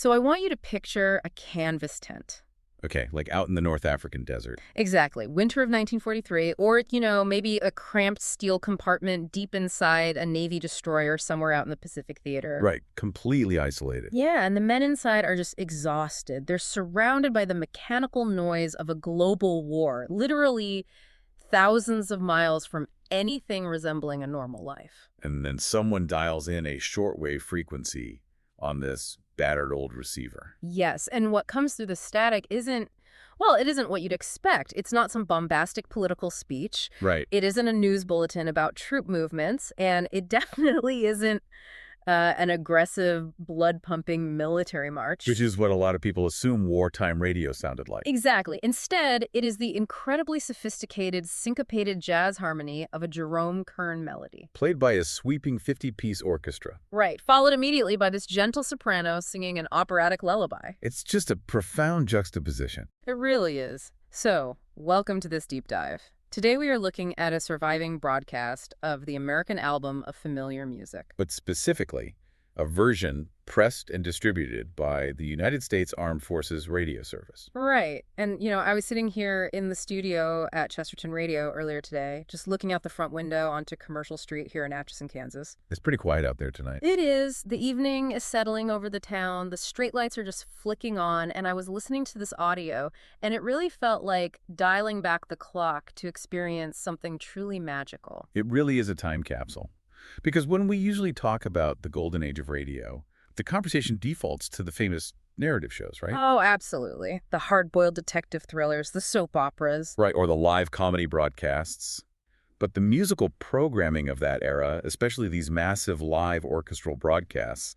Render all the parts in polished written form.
So I want you to picture a canvas tent. Okay, like out in the North African desert. Exactly. Winter of 1943, or, maybe a cramped steel compartment deep inside a Navy destroyer somewhere out in the Pacific Theater. Right, completely isolated. Yeah, and the men inside are just exhausted. They're surrounded by the mechanical noise of a global war, literally thousands of miles from anything resembling a normal life. And then someone dials in a shortwave frequency on this battered old receiver. Yes, and what comes through the static isn't what you'd expect. It's not some bombastic political speech. Right. It isn't a news bulletin about troop movements, and it definitely isn't an aggressive, blood-pumping military march. Which is what a lot of people assume wartime radio sounded like. Exactly. Instead, it is the incredibly sophisticated, syncopated jazz harmony of a Jerome Kern melody. Played by a sweeping 50-piece orchestra. Right, followed immediately by this gentle soprano singing an operatic lullaby. It's just a profound juxtaposition. It really is. So, welcome to this deep dive. Today we are looking at a surviving broadcast of the American album of familiar music. But specifically, a version pressed and distributed by the United States Armed Forces Radio Service. Right. And, I was sitting here in the studio at Chesterton Radio earlier today, just looking out the front window onto Commercial Street here in Atchison, Kansas. It's pretty quiet out there tonight. It is. The evening is settling over the town. The streetlights are just flicking on, and I was listening to this audio, and it really felt like dialing back the clock to experience something truly magical. It really is a time capsule. Because when we usually talk about the golden age of radio, the conversation defaults to the famous narrative shows, right? Oh, absolutely. The hard-boiled detective thrillers, the soap operas. Right, or the live comedy broadcasts. But the musical programming of that era, especially these massive live orchestral broadcasts,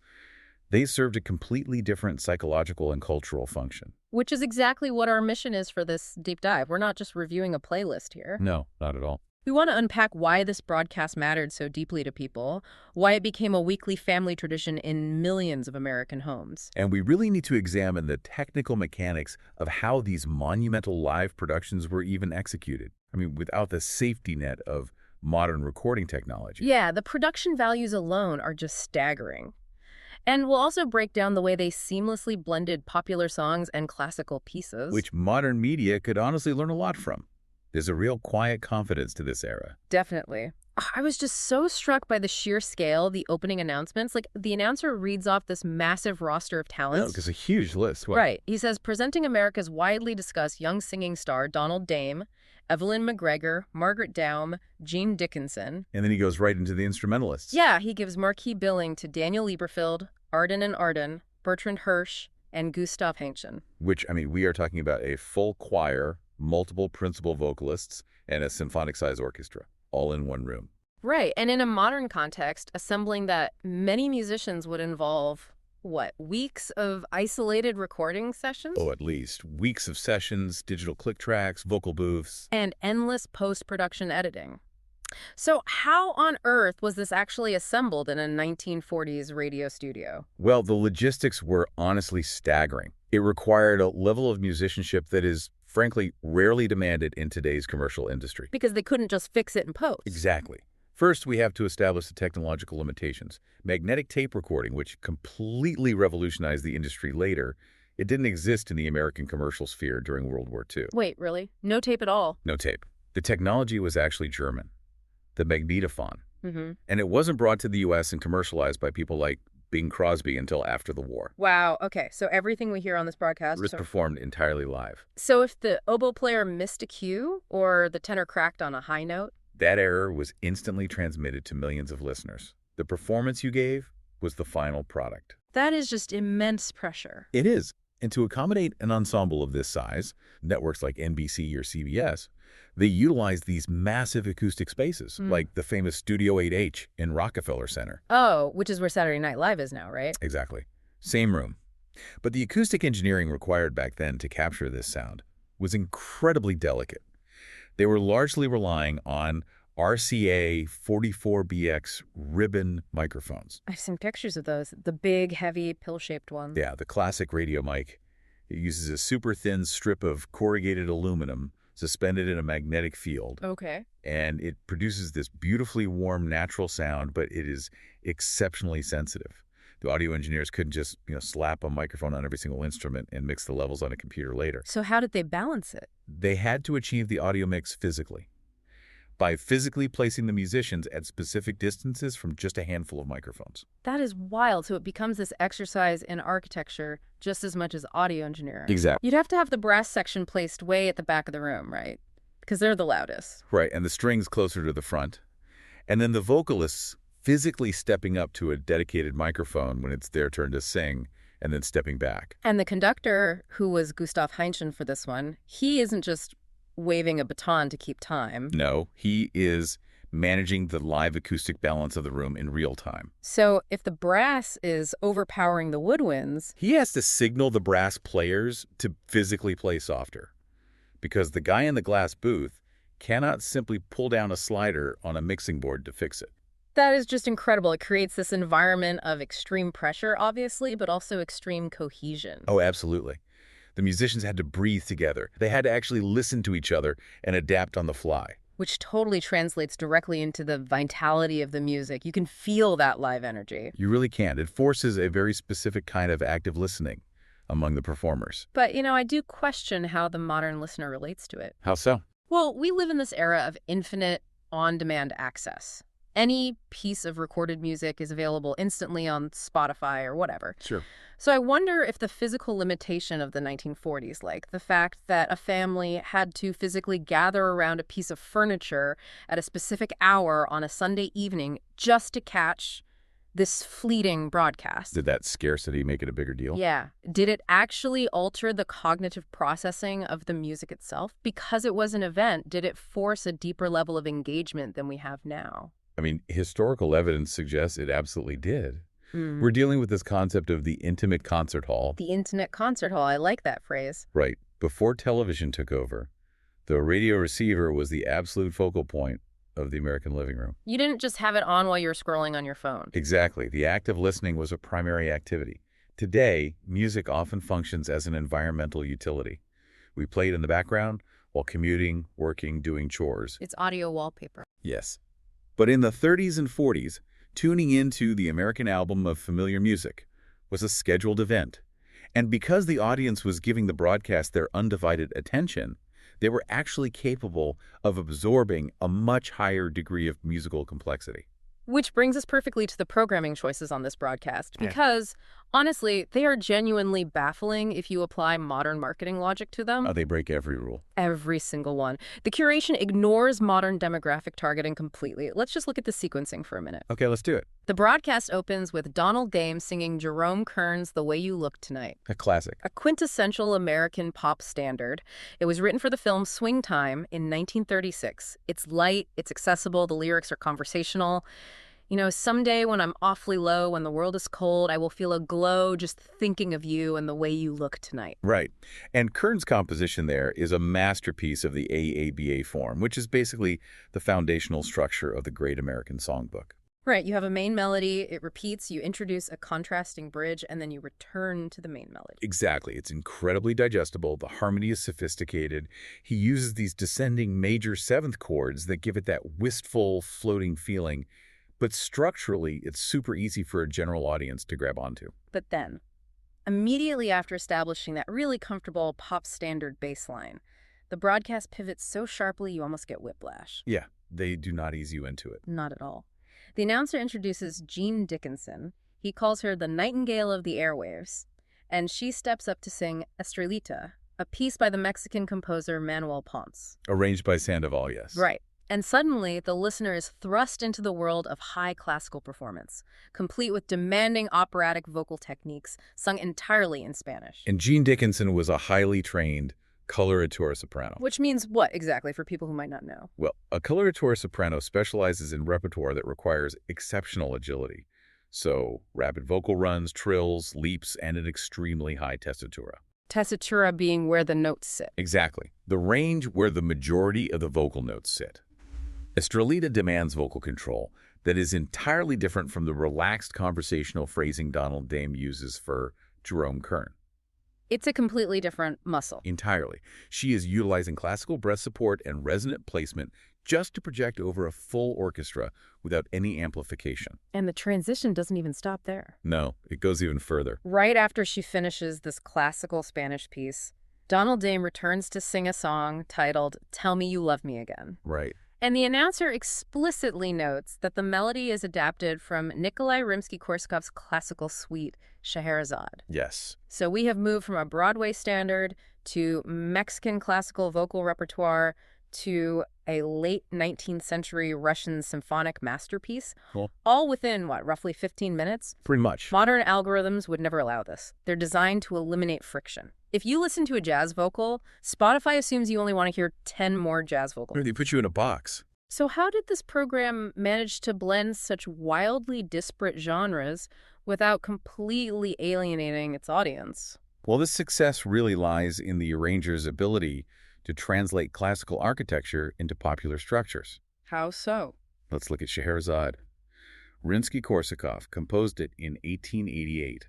they served a completely different psychological and cultural function. Which is exactly what our mission is for this deep dive. We're not just reviewing a playlist here. No, not at all. We want to unpack why this broadcast mattered so deeply to people, why it became a weekly family tradition in millions of American homes. And we really need to examine the technical mechanics of how these monumental live productions were even executed. I mean, without the safety net of modern recording technology. Yeah, the production values alone are just staggering. And we'll also break down the way they seamlessly blended popular songs and classical pieces. Which modern media could honestly learn a lot from. There's a real quiet confidence to this era. Definitely. I was just so struck by the sheer scale, the opening announcements. Like, the announcer reads off this massive roster of talents. No, because a huge list. What? Right. He says, presenting America's widely discussed young singing star, Donald Dame, Evelyn McGregor, Margaret Daum, Jean Dickinson. And then he goes right into the instrumentalists. Yeah, he gives marquee billing to Daniel Lieberfeld, Arden and Arden, Bertrand Hirsch, and Gustav Henschen. Which, I mean, we are talking about a full choir, multiple principal vocalists, and a symphonic-sized orchestra, all in one room. Right, and in a modern context, assembling that many musicians would involve, weeks of isolated recording sessions? Oh, at least. Weeks of sessions, digital click tracks, vocal booths. And endless post-production editing. So how on earth was this actually assembled in a 1940s radio studio? Well, the logistics were honestly staggering. It required a level of musicianship that is, frankly, rarely demanded in today's commercial industry. Because they couldn't just fix it in post. Exactly. First, we have to establish the technological limitations. Magnetic tape recording, which completely revolutionized the industry later, it didn't exist in the American commercial sphere during World War II. Wait, really? No tape at all? No tape. The technology was actually German, the magnetophone. Mm-hmm. And it wasn't brought to the U.S. and commercialized by people like Bing Crosby until after the war. Wow, okay, so everything we hear on this broadcast was performed entirely live. So if the oboe player missed a cue, or the tenor cracked on a high note? That error was instantly transmitted to millions of listeners. The performance you gave was the final product. That is just immense pressure. It is. And to accommodate an ensemble of this size, networks like NBC or CBS, they utilized these massive acoustic spaces, like the famous Studio 8H in Rockefeller Center. Oh, which is where Saturday Night Live is now, right? Exactly. Same room. But the acoustic engineering required back then to capture this sound was incredibly delicate. They were largely relying on RCA 44BX ribbon microphones. I've seen pictures of those, the big, heavy, pill-shaped ones. Yeah, the classic radio mic. It uses a super thin strip of corrugated aluminum suspended in a magnetic field. Okay. And it produces this beautifully warm, natural sound, but it is exceptionally sensitive. The audio engineers couldn't just, slap a microphone on every single instrument and mix the levels on a computer later. So how did they balance it? They had to achieve the audio mix physically, by physically placing the musicians at specific distances from just a handful of microphones. That is wild. So it becomes this exercise in architecture just as much as audio engineering. Exactly. You'd have to have the brass section placed way at the back of the room, right? Because they're the loudest. Right, and the strings closer to the front. And then the vocalists physically stepping up to a dedicated microphone when it's their turn to sing, and then stepping back. And the conductor, who was Gustav Heinchen for this one, he isn't just waving a baton to keep time. No, he is managing the live acoustic balance of the room in real time. So if the brass is overpowering the woodwinds, He has to signal the brass players to physically play softer, because the guy in the glass booth cannot simply pull down a slider on a mixing board to fix it. that is just incredible. It creates this environment of extreme pressure, obviously, but also extreme cohesion. Oh, absolutely. The musicians had to breathe together. They had to actually listen to each other and adapt on the fly. Which totally translates directly into the vitality of the music. You can feel that live energy. You really can. It forces a very specific kind of active listening among the performers. But, I do question how the modern listener relates to it. How so? Well, we live in this era of infinite on-demand access. Any piece of recorded music is available instantly on Spotify or whatever. Sure. So I wonder if the physical limitation of the 1940s, like the fact that a family had to physically gather around a piece of furniture at a specific hour on a Sunday evening just to catch this fleeting broadcast. Did that scarcity make it a bigger deal? Yeah. Did it actually alter the cognitive processing of the music itself? Because it was an event, did it force a deeper level of engagement than we have now? I mean, historical evidence suggests it absolutely did. We're dealing with this concept of the intimate concert hall. The intimate concert hall. I like that phrase. Right. Before television took over, the radio receiver was the absolute focal point of the American living room. You didn't just have it on while you were scrolling on your phone. Exactly. The act of listening was a primary activity. Today, music often functions as an environmental utility. We play it in the background while commuting, working, doing chores. It's audio wallpaper. Yes. But in the 30s and 40s, tuning into the American album of familiar music was a scheduled event. And because the audience was giving the broadcast their undivided attention, they were actually capable of absorbing a much higher degree of musical complexity. Which brings us perfectly to the programming choices on this broadcast, because, honestly, they are genuinely baffling if you apply modern marketing logic to them. They break every rule. Every single one. The curation ignores modern demographic targeting completely. Let's just look at the sequencing for a minute. Okay, let's do it. The broadcast opens with Donald Dame singing Jerome Kern's The Way You Look Tonight. A classic. A quintessential American pop standard. It was written for the film Swing Time in 1936. It's light, it's accessible, the lyrics are conversational. Someday when I'm awfully low, when the world is cold, I will feel a glow just thinking of you and the way you look tonight. Right. And Kern's composition there is a masterpiece of the AABA form, which is basically the foundational structure of the Great American Songbook. Right. You have a main melody, it repeats, you introduce a contrasting bridge, and then you return to the main melody. Exactly. It's incredibly digestible. The harmony is sophisticated. He uses these descending major seventh chords that give it that wistful, floating feeling. But structurally, it's super easy for a general audience to grab onto. But then, immediately after establishing that really comfortable pop standard bass line, the broadcast pivots so sharply you almost get whiplash. Yeah, they do not ease you into it. Not at all. The announcer introduces Jean Dickinson. He calls her the Nightingale of the Airwaves, and she steps up to sing Estrellita, a piece by the Mexican composer Manuel Ponce. Arranged by Sandoval, yes. Right. And suddenly, the listener is thrust into the world of high classical performance, complete with demanding operatic vocal techniques sung entirely in Spanish. And Jean Dickinson was a highly trained coloratura soprano. Which means what exactly for people who might not know? Well, a coloratura soprano specializes in repertoire that requires exceptional agility. So, rapid vocal runs, trills, leaps, and an extremely high tessitura. Tessitura being where the notes sit. Exactly. The range where the majority of the vocal notes sit. Estrellita demands vocal control that is entirely different from the relaxed conversational phrasing Donald Dame uses for Jerome Kern. It's a completely different muscle. Entirely. She is utilizing classical breath support and resonant placement just to project over a full orchestra without any amplification. And the transition doesn't even stop there. No, it goes even further. Right after she finishes this classical Spanish piece, Donald Dame returns to sing a song titled Tell Me You Love Me Again. Right. And the announcer explicitly notes that the melody is adapted from Nikolai Rimsky-Korsakov's classical suite, Scheherazade. Yes. So we have moved from a Broadway standard to Mexican classical vocal repertoire to a late 19th century Russian symphonic masterpiece, Cool. all within, roughly 15 minutes? Pretty much. Modern algorithms would never allow this. They're designed to eliminate friction. If you listen to a jazz vocal, Spotify assumes you only want to hear 10 more jazz vocals. Or they put you in a box. So how did this program manage to blend such wildly disparate genres without completely alienating its audience? Well, this success really lies in the arranger's ability to translate classical architecture into popular structures. How so? Let's look at Scheherazade. Rimsky-Korsakov composed it in 1888.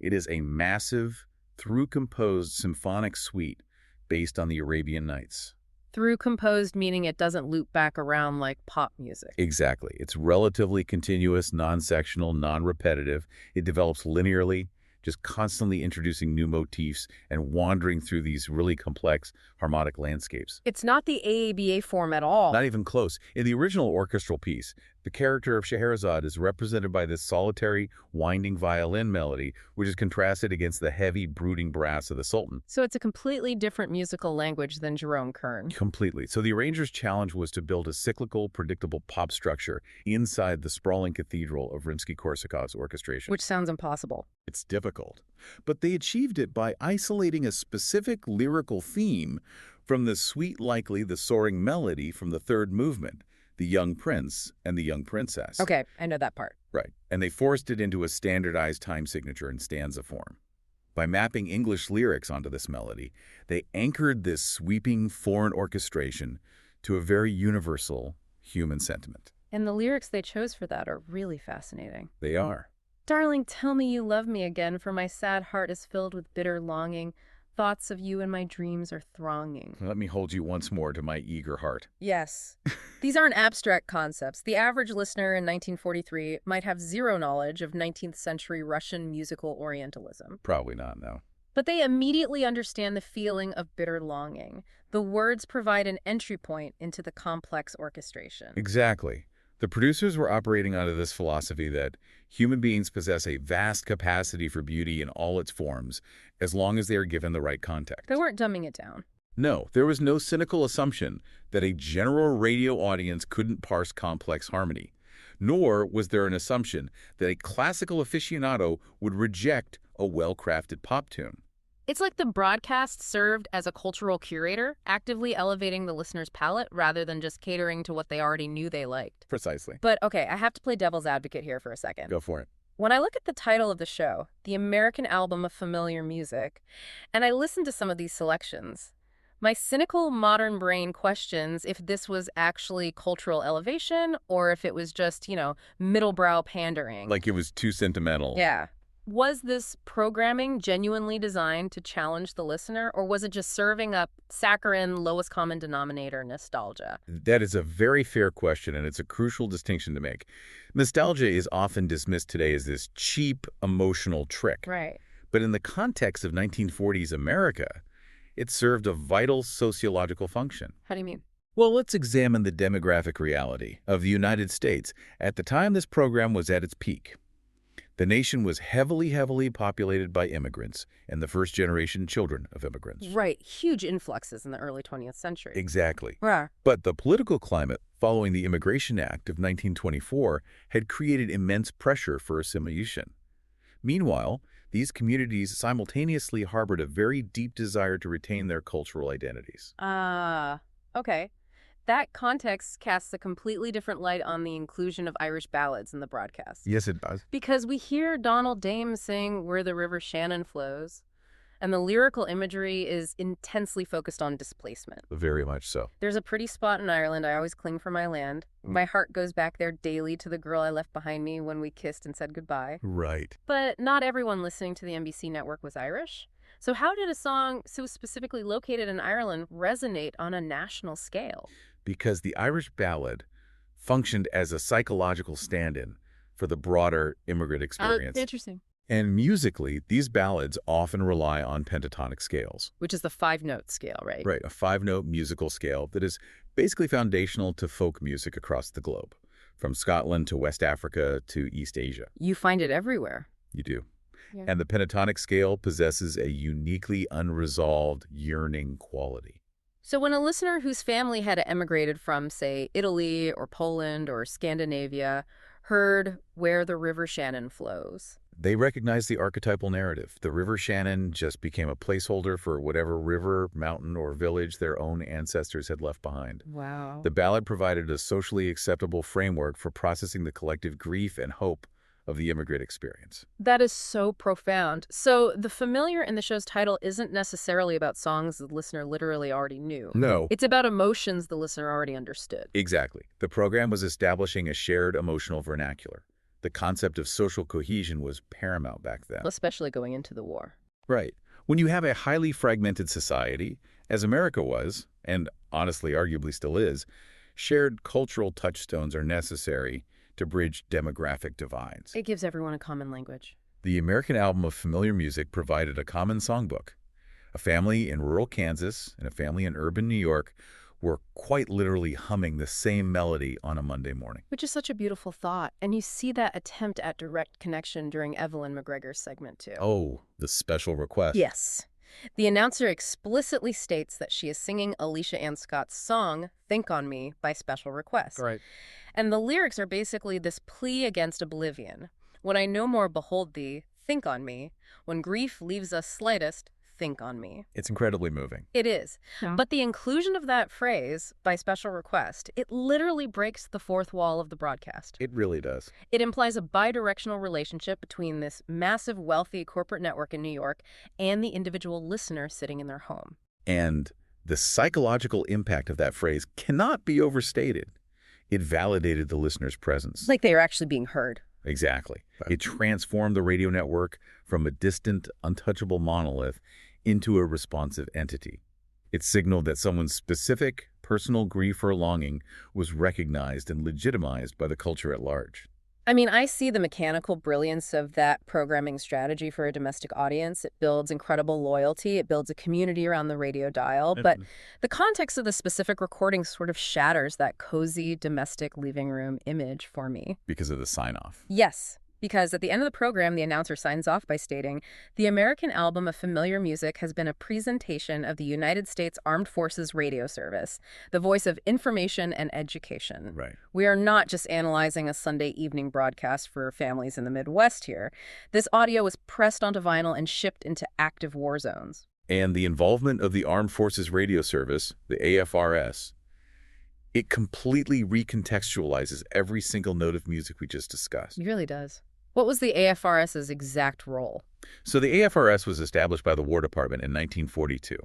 It is a massive, through-composed symphonic suite based on the Arabian Nights. Through composed meaning it doesn't loop back around like pop music. Exactly. It's relatively continuous, non-sectional, non-repetitive. It develops linearly, just constantly introducing new motifs and wandering through these really complex harmonic landscapes. It's not the AABA form at all. Not even close. In the original orchestral piece, the character of Scheherazade is represented by this solitary, winding violin melody, which is contrasted against the heavy, brooding brass of the Sultan. So it's a completely different musical language than Jerome Kern. Completely. So the arranger's challenge was to build a cyclical, predictable pop structure inside the sprawling cathedral of Rimsky-Korsakov's orchestration. Which sounds impossible. It's difficult. But they achieved it by isolating a specific lyrical theme from the suite, likely the soaring melody from the third movement, the young prince and the young princess. Okay, I know that part. Right. And they forced it into a standardized time signature in stanza form. By mapping English lyrics onto this melody, they anchored this sweeping foreign orchestration to a very universal human sentiment. And the lyrics they chose for that are really fascinating. They are. Darling, tell me you love me again, for my sad heart is filled with bitter longing. Thoughts of you in my dreams are thronging. Let me hold you once more to my eager heart. Yes. These aren't abstract concepts. The average listener in 1943 might have zero knowledge of 19th century Russian musical Orientalism. Probably not, no. But they immediately understand the feeling of bitter longing. The words provide an entry point into the complex orchestration. Exactly. The producers were operating under this philosophy that human beings possess a vast capacity for beauty in all its forms, as long as they are given the right context. They weren't dumbing it down. No, there was no cynical assumption that a general radio audience couldn't parse complex harmony. Nor was there an assumption that a classical aficionado would reject a well-crafted pop tune. It's like the broadcast served as a cultural curator, actively elevating the listener's palate rather than just catering to what they already knew they liked. Precisely. But okay, I have to play devil's advocate here for a second. Go for it. When I look at the title of the show, The American Album of Familiar Music, and I listen to some of these selections, my cynical modern brain questions if this was actually cultural elevation or if it was just, middlebrow pandering. Like it was too sentimental. Yeah. Was this programming genuinely designed to challenge the listener, or was it just serving up saccharine, lowest common denominator nostalgia? That is a very fair question, and it's a crucial distinction to make. Nostalgia is often dismissed today as this cheap, emotional trick. Right. But in the context of 1940s America, it served a vital sociological function. How do you mean? Well, let's examine the demographic reality of the United States at the time this program was at its peak. The nation was heavily populated by immigrants and the first-generation children of immigrants. Right. Huge influxes in the early 20th century. Exactly. Yeah. But the political climate following the Immigration Act of 1924 had created immense pressure for assimilation. Meanwhile, these communities simultaneously harbored a very deep desire to retain their cultural identities. Okay. That context casts a completely different light on the inclusion of Irish ballads in the broadcast. Yes, it does. Because we hear Donald Dame sing Where the River Shannon Flows, and the lyrical imagery is intensely focused on displacement. Very much so. There's a pretty spot in Ireland, I always cling for my land. My heart goes back there daily to the girl I left behind me when we kissed and said goodbye. Right. But not everyone listening to the NBC network was Irish. So how did a song so specifically located in Ireland resonate on a national scale? Because the Irish ballad functioned as a psychological stand-in for the broader immigrant experience. Interesting. And musically, these ballads often rely on pentatonic scales. Which is the 5-note scale, right? Right, a 5-note musical scale that is basically foundational to folk music across the globe, from Scotland to West Africa to East Asia. You find it everywhere. You do. Yeah. And the pentatonic scale possesses a uniquely unresolved, yearning quality. So when a listener whose family had emigrated from, say, Italy or Poland or Scandinavia heard Where the River Shannon Flows, They recognized the archetypal narrative. The River Shannon just became a placeholder for whatever river, mountain, or village their own ancestors had left behind. wow. The ballad provided a socially acceptable framework for processing the collective grief and hope of the immigrant experience. That is so profound. So the familiar in the show's title isn't necessarily about songs the listener literally already knew. No. It's about emotions the listener already understood. Exactly. The program was establishing a shared emotional vernacular. The concept of social cohesion was paramount back then. Especially going into the war. Right. When you have a highly fragmented society, as America was, and honestly arguably still is, shared cultural touchstones are necessary to bridge demographic divides. It gives everyone a common language. The American Album of Familiar Music provided a common songbook. A family in rural Kansas and a family in urban New York were quite literally humming the same melody on a Monday morning. Which is such a beautiful thought. And you see that attempt at direct connection during Evelyn McGregor's segment, too. Oh, the special request. Yes. The announcer explicitly states that she is singing Alicia Ann Scott's song, Think on Me, by special request. Right. And the lyrics are basically this plea against oblivion. When I no more behold thee, think on me. When grief leaves us slightest, think on me. It's incredibly moving. It is. Yeah. But the inclusion of that phrase, by special request, it literally breaks the fourth wall of the broadcast. It really does. It implies a bidirectional relationship between this massive, wealthy corporate network in New York and the individual listener sitting in their home. And the psychological impact of that phrase cannot be overstated. It validated the listener's presence. It's like they are actually being heard. Exactly. It transformed the radio network from a distant, untouchable monolith into a responsive entity. It signaled that someone's specific, personal grief or longing was recognized and legitimized by the culture at large. I mean, I see the mechanical brilliance of that programming strategy for a domestic audience. It builds incredible loyalty. It builds a community around the radio dial. But the context of the specific recording sort of shatters that cozy domestic living room image for me. Because of the sign-off. Yes, because at the end of the program, the announcer signs off by stating, "The American Album of Familiar Music has been a presentation of the United States Armed Forces Radio Service, the voice of information and education." Right. We are not just analyzing a Sunday evening broadcast for families in the Midwest here. This audio was pressed onto vinyl and shipped into active war zones. And the involvement of the Armed Forces Radio Service, the AFRS, it completely recontextualizes every single note of music we just discussed. It really does. What was the AFRS's exact role? So the AFRS was established by the War Department in 1942.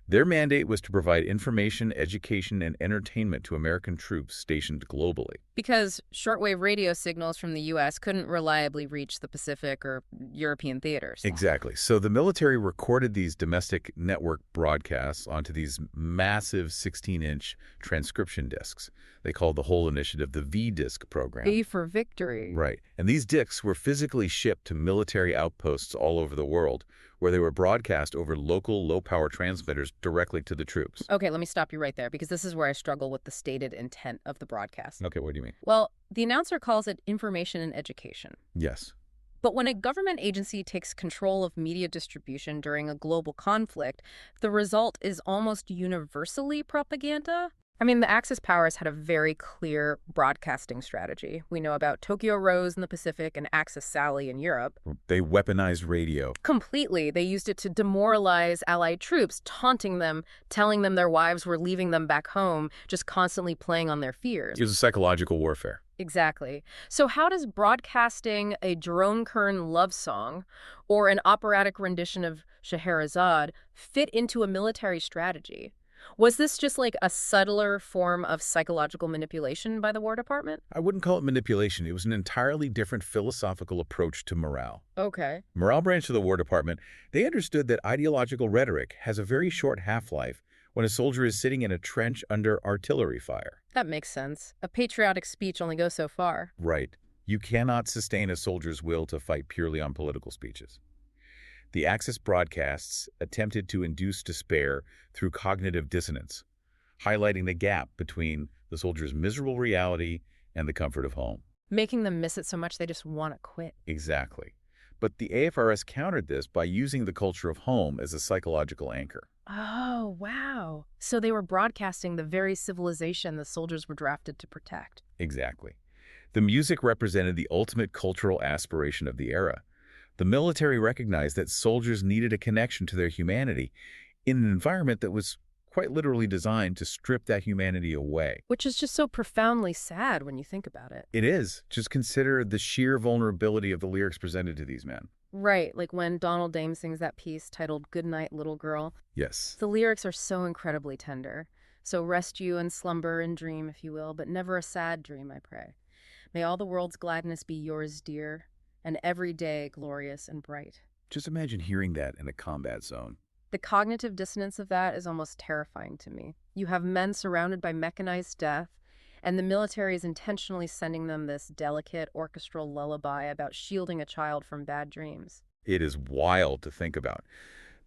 Their mandate was to provide information, education, and entertainment to American troops stationed globally. Because shortwave radio signals from the U.S. couldn't reliably reach the Pacific or European theaters. Exactly. So the military recorded these domestic network broadcasts onto these massive 16-inch transcription discs. They called the whole initiative the V-disc program. V for victory. Right. And these discs were physically shipped to military outposts all over the world, where they were broadcast over local low-power transmitters directly to the troops. Okay, let me stop you right there, because this is where I struggle with the stated intent of the broadcast. Okay, what do you mean? Well, the announcer calls it information and education. Yes. But when a government agency takes control of media distribution during a global conflict, the result is almost universally propaganda. I mean, the Axis powers had a very clear broadcasting strategy. We know about Tokyo Rose in the Pacific and Axis Sally in Europe. They weaponized radio. Completely. They used it to demoralize Allied troops, taunting them, telling them their wives were leaving them back home, just constantly playing on their fears. It was a psychological warfare. Exactly. So how does broadcasting a Jerome Kern love song or an operatic rendition of Scheherazade fit into a military strategy? Was this just like a subtler form of psychological manipulation by the War Department? I wouldn't call it manipulation. It was an entirely different philosophical approach to morale. Okay. Morale branch of the War Department, they understood that ideological rhetoric has a very short half-life when a soldier is sitting in a trench under artillery fire. That makes sense. A patriotic speech only goes so far. Right. You cannot sustain a soldier's will to fight purely on political speeches. The Axis broadcasts attempted to induce despair through cognitive dissonance, highlighting the gap between the soldier's miserable reality and the comfort of home. Making them miss it so much they just want to quit. Exactly. But the AFRS countered this by using the culture of home as a psychological anchor. Oh, wow. So they were broadcasting the very civilization the soldiers were drafted to protect. Exactly. The music represented the ultimate cultural aspiration of the era. The military recognized that soldiers needed a connection to their humanity in an environment that was quite literally designed to strip that humanity away. Which is just so profoundly sad when you think about it. It is. Just consider the sheer vulnerability of the lyrics presented to these men. Right, like when Donald Dame sings that piece titled "Good Night, Little Girl." Yes. The lyrics are so incredibly tender. So rest you and slumber and dream, if you will, but never a sad dream, I pray. May all the world's gladness be yours, dear, and every day glorious and bright. Just imagine hearing that in a combat zone. The cognitive dissonance of that is almost terrifying to me. You have men surrounded by mechanized death, and the military is intentionally sending them this delicate orchestral lullaby about shielding a child from bad dreams. It is wild to think about,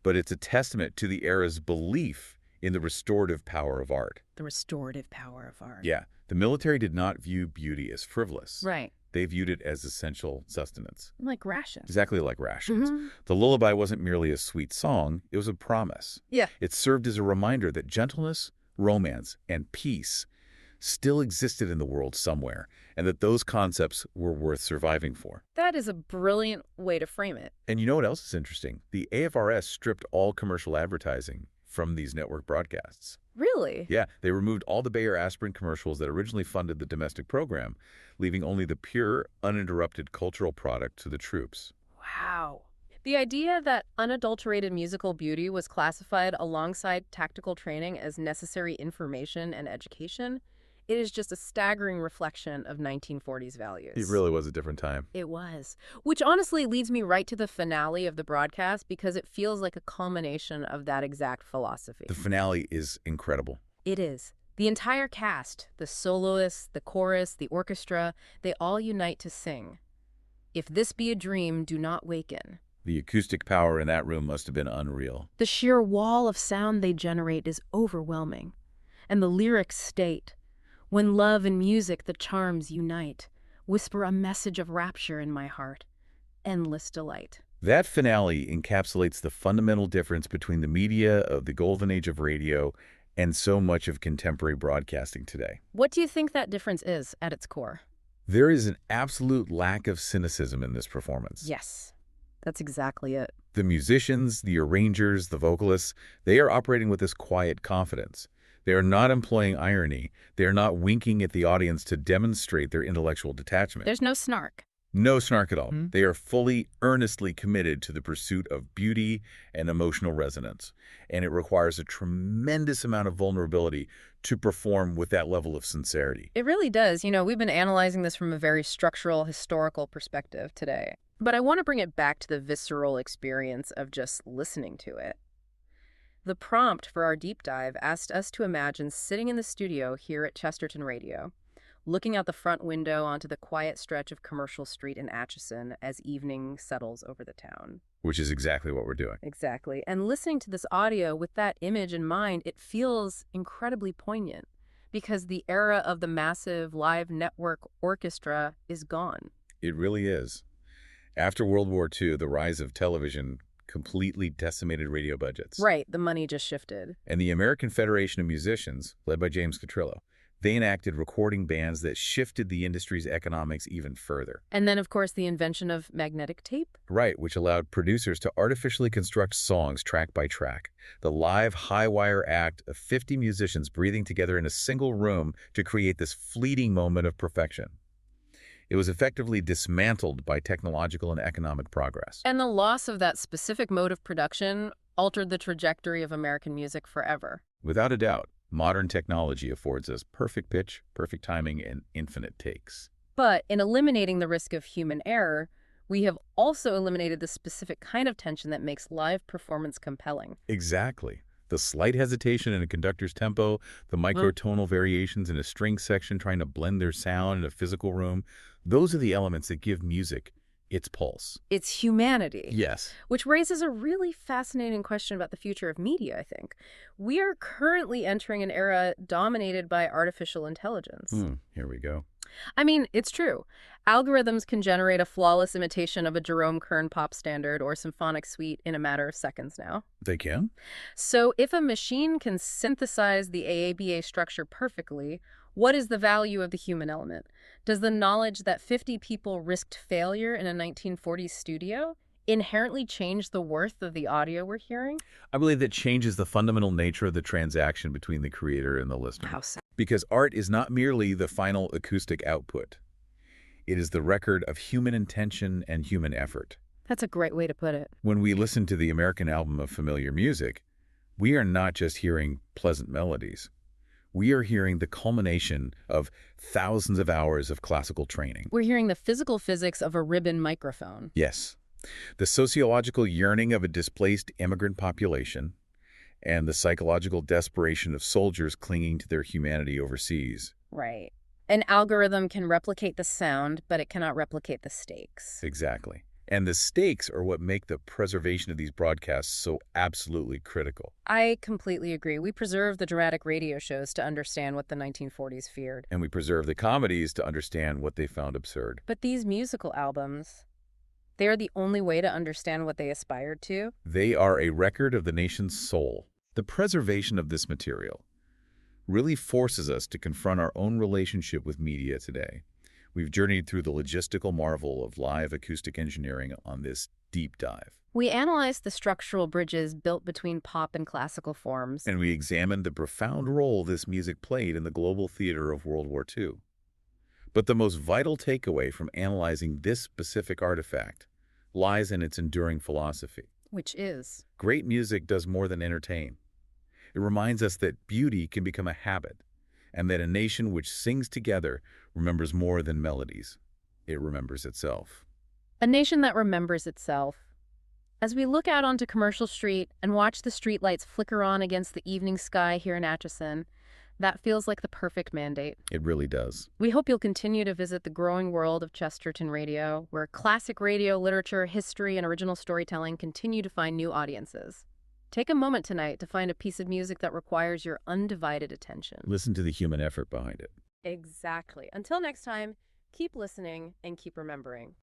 but it's a testament to the era's belief in the restorative power of art. The restorative power of art. Yeah, the military did not view beauty as frivolous. Right. They viewed it as essential sustenance. Like rations. Exactly like rations. The lullaby wasn't merely a sweet song, it was a promise. Yeah. It served as a reminder that gentleness, romance, and peace still existed in the world somewhere, and that those concepts were worth surviving for. That is a brilliant way to frame it. And you know what else is interesting? The AFRS stripped all commercial advertising from these network broadcasts. Really? Yeah, they removed all the Bayer aspirin commercials that originally funded the domestic program, leaving only the pure, uninterrupted cultural product to the troops. Wow. The idea that unadulterated musical beauty was classified alongside tactical training as necessary information and education, it is just a staggering reflection of 1940s values. It really was a different time. It was. Which honestly leads me right to the finale of the broadcast because it feels like a culmination of that exact philosophy. The finale is incredible. It is. The entire cast, the soloists, the chorus, the orchestra, they all unite to sing. If this be a dream, do not waken. The acoustic power in that room must have been unreal. The sheer wall of sound they generate is overwhelming. And the lyrics state, when love and music the charms unite, whisper a message of rapture in my heart, endless delight. That finale encapsulates the fundamental difference between the media of the golden age of radio and so much of contemporary broadcasting today. What do you think that difference is at its core? There is an absolute lack of cynicism in this performance. Yes, that's exactly it. The musicians, the arrangers, the vocalists, they are operating with this quiet confidence. They are not employing irony. They are not winking at the audience to demonstrate their intellectual detachment. There's no snark. No snark at all. They are fully, earnestly committed to the pursuit of beauty and emotional resonance. And it requires a tremendous amount of vulnerability to perform with that level of sincerity. It really does. You know, we've been analyzing this from a very structural, historical perspective today. But I want to bring it back to the visceral experience of just listening to it. The prompt for our deep dive asked us to imagine sitting in the studio here at Chesterton Radio, looking out the front window onto the quiet stretch of Commercial Street in Atchison as evening settles over the town. Which is exactly what we're doing. Exactly. And listening to this audio with that image in mind, it feels incredibly poignant because the era of the massive live network orchestra is gone. It really is. After World War II, the rise of television completely decimated radio budgets. Right, the money just shifted. And the American Federation of Musicians, led by James Cotrillo, they enacted recording bans that shifted the industry's economics even further. And then, of course, the invention of magnetic tape. Right, which allowed producers to artificially construct songs track by track. The live high-wire act of 50 musicians breathing together in a single room to create this fleeting moment of perfection. It was effectively dismantled by technological and economic progress. And the loss of that specific mode of production altered the trajectory of American music forever. Without a doubt, modern technology affords us perfect pitch, perfect timing, and infinite takes. But in eliminating the risk of human error, we have also eliminated the specific kind of tension that makes live performance compelling. Exactly. The slight hesitation in a conductor's tempo, the microtonal variations in a string section trying to blend their sound in a physical room, those are the elements that give music its pulse. It's humanity. Yes. Which raises a really fascinating question about the future of media, I think. We are currently entering an era dominated by artificial intelligence. Here we go. I mean, it's true. Algorithms can generate a flawless imitation of a Jerome Kern pop standard or symphonic suite in a matter of seconds now. They can? So if a machine can synthesize the AABA structure perfectly, what is the value of the human element? Does the knowledge that 50 people risked failure in a 1940s studio inherently change the worth of the audio we're hearing? I believe that changes the fundamental nature of the transaction between the creator and the listener. How so? Because art is not merely the final acoustic output. It is the record of human intention and human effort. That's a great way to put it. When we listen to the American album of familiar music, we are not just hearing pleasant melodies. We are hearing the culmination of thousands of hours of classical training. We're hearing the physical physics of a ribbon microphone. Yes. The sociological yearning of a displaced immigrant population and the psychological desperation of soldiers clinging to their humanity overseas. Right. An algorithm can replicate the sound, but it cannot replicate the stakes. Exactly. And the stakes are what make the preservation of these broadcasts so absolutely critical. I completely agree. We preserve the dramatic radio shows to understand what the 1940s feared. And we preserve the comedies to understand what they found absurd. But these musical albums, they are the only way to understand what they aspired to. They are a record of the nation's soul. The preservation of this material really forces us to confront our own relationship with media today. We've journeyed through the logistical marvel of live acoustic engineering on this deep dive. We analyzed the structural bridges built between pop and classical forms. And we examined the profound role this music played in the global theater of World War II. But the most vital takeaway from analyzing this specific artifact lies in its enduring philosophy. Which is? Great music does more than entertain. It reminds us that beauty can become a habit, and that a nation which sings together remembers more than melodies. It remembers itself. A nation that remembers itself. As we look out onto Commercial Street and watch the streetlights flicker on against the evening sky here in Atchison, that feels like the perfect mandate. It really does. We hope you'll continue to visit the growing world of Chesterton Radio, where classic radio, literature, history, and original storytelling continue to find new audiences. Take a moment tonight to find a piece of music that requires your undivided attention. Listen to the human effort behind it. Exactly. Until next time, keep listening and keep remembering.